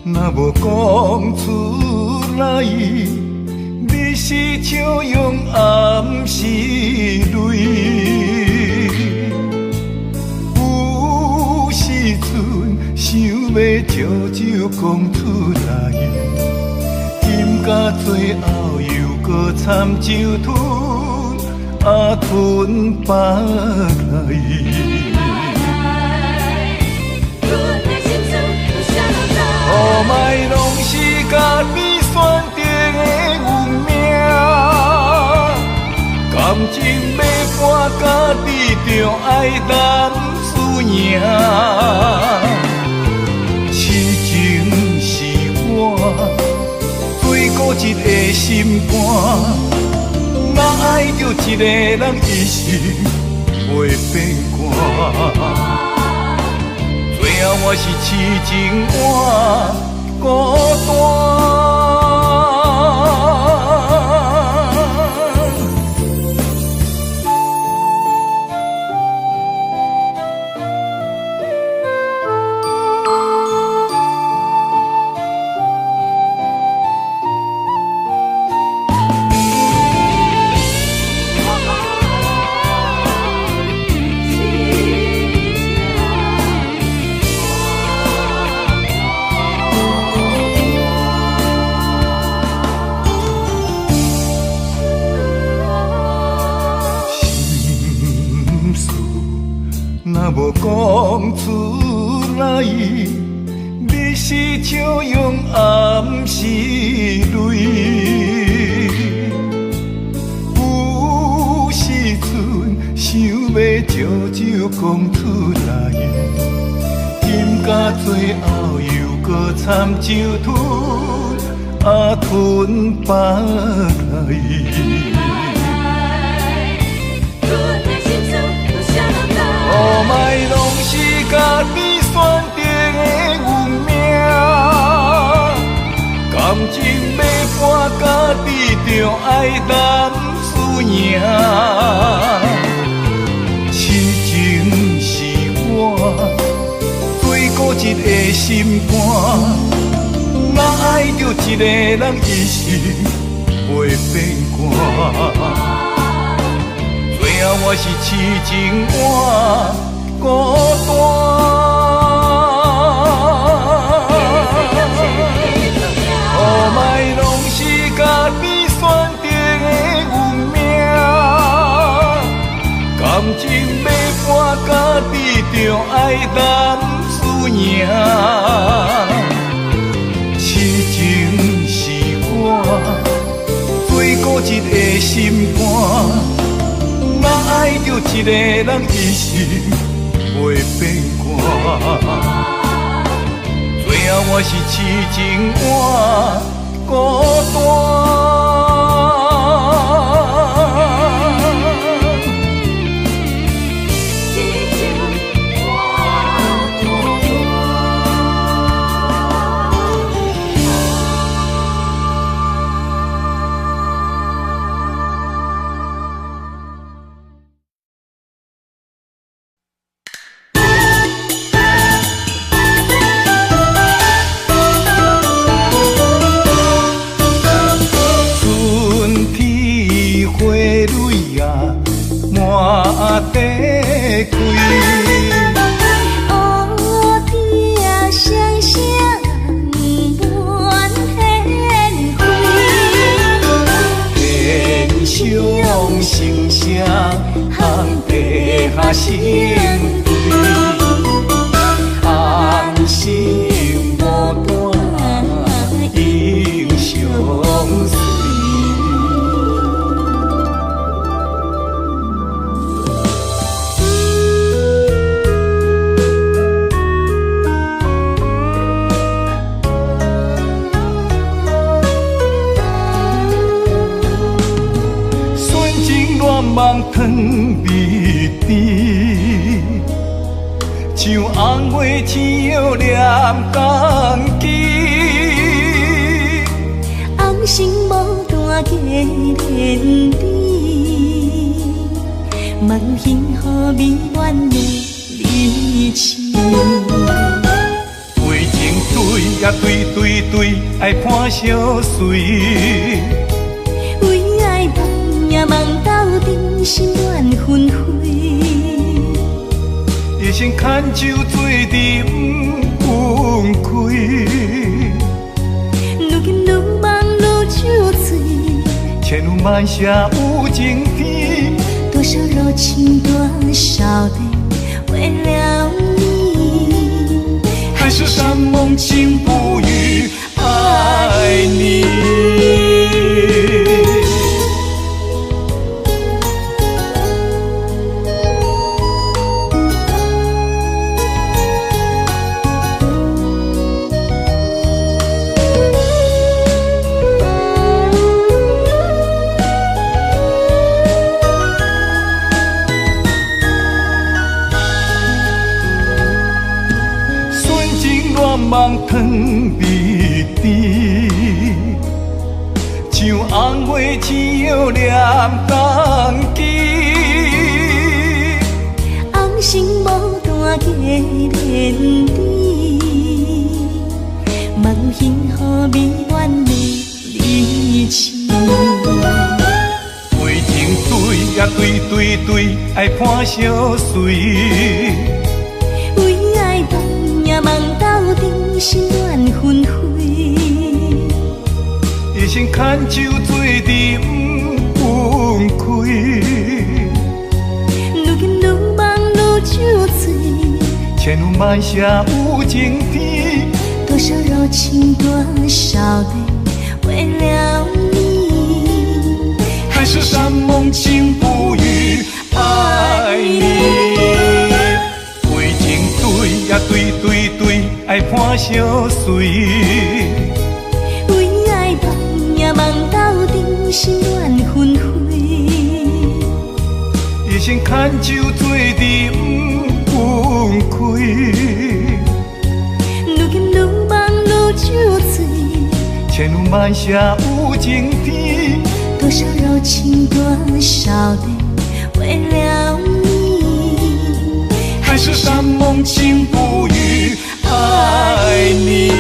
[SPEAKER 2] 若无讲出来，你是笑容暗是泪。有时阵想要借酒讲出来，饮到最后又搁掺酒吞腹来。无卖拢是家己选定的运命，感情要搬家己就爱担输赢。痴情是我最固执的心肝，若爱着一个人一生袂变卦。最后我是痴情换孤单。无讲出来，你是笑容暗是泪。有时阵想要悄悄讲出来，今到最后又搁参酒吞白来。哦，莫拢是家己选择的运命，感情要搬家己就爱担输赢。痴情是我最固执的心肝，若爱着一个人一世袂变卦。最后我是痴情换孤单，哦，莫拢是家己选择的运命，感情要搬家己就爱担输赢。痴情是我最固执的心肝。若爱着一个人一世袂变卦，最后我是痴情换孤单。梦汤味甜，像红月青药念江枝。红心无断过连理，梦幸福美满的离情。为情对呀对对对，爱伴相随。为爱梦呀梦到顶，心乱纷飞。一生牵手做阵不分开。愈今愈梦愈酒醉，千有万舍有情天。多少柔情多少泪，为了你，还是山盟情不渝，爱你。梦汤味甜，像红月青药念江枝。红心无断过连理，梦幸福美满的离情。为情对呀对对对，爱伴相随。为爱梦呀梦到顶，心乱纷飞。一生牵手做阵不分开。愈今愈梦愈酒醉，前路漫下无尽天，
[SPEAKER 1] 多少柔情，多少泪，为了你，
[SPEAKER 2] 还是山盟情不渝，爱你。为情对呀对对对，爱伴相随。
[SPEAKER 1] 为爱梦呀梦斗阵，心乱纷飞。
[SPEAKER 2] 一生牵手做阵不分开。
[SPEAKER 1] 愈今愈梦愈酒醉，
[SPEAKER 2] 前路漫下无尽天，
[SPEAKER 1] 多少柔情，多少泪，为了你，
[SPEAKER 2] 还是山盟情不渝，爱你。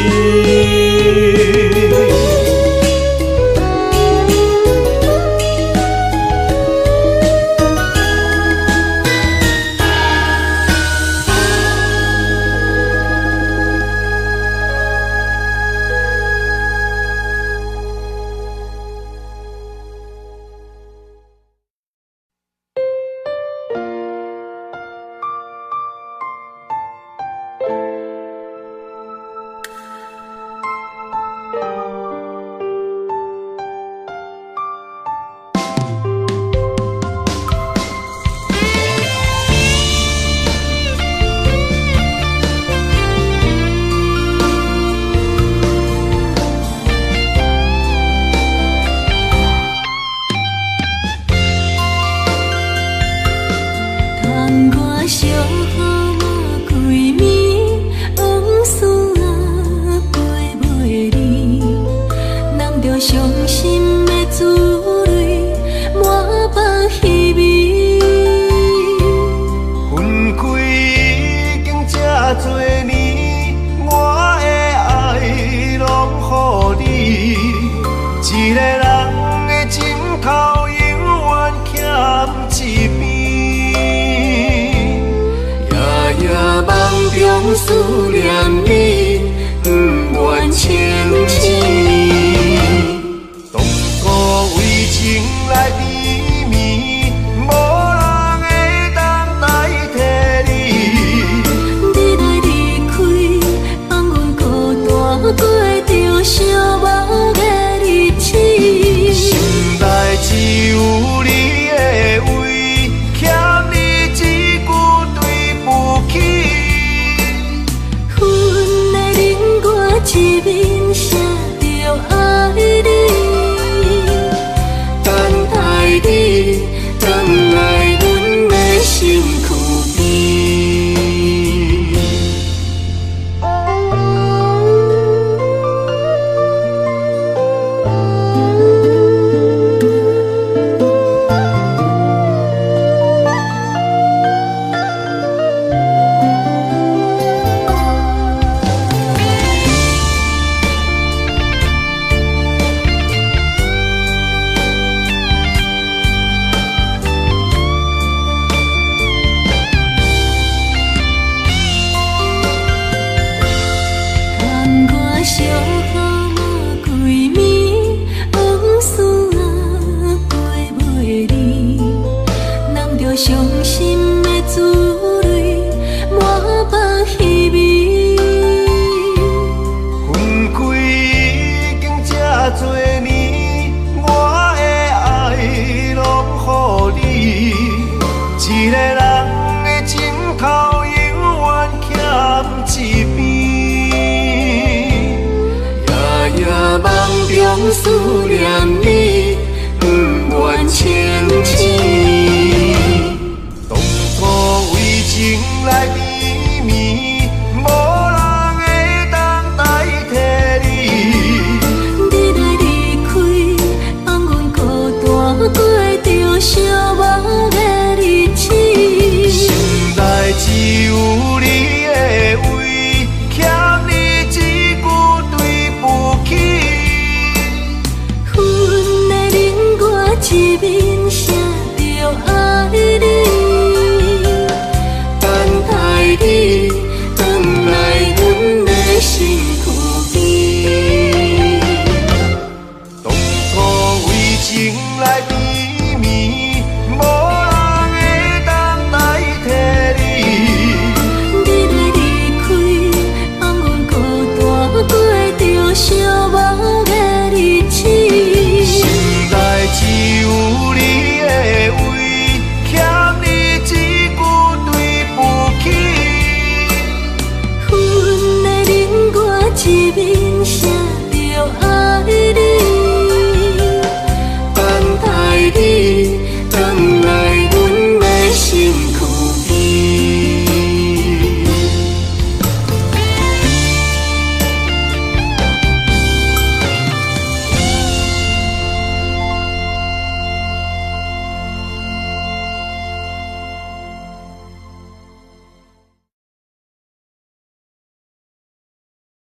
[SPEAKER 3] 思念你，不愿清醒。当初为情来低迷，无人会当代替你。
[SPEAKER 1] 你来离开，放阮孤单过着寂寞的日子。
[SPEAKER 3] 心内只有你的位，欠你一句对不起。
[SPEAKER 1] 一面写着爱你，
[SPEAKER 3] 等待你回来阮的身躯边。
[SPEAKER 1] 伤心的滋味，满腹虚味。
[SPEAKER 3] 分开已经这多年，我的爱拢予你。一个人的情头永远欠一边。夜夜梦中思念你，不愿清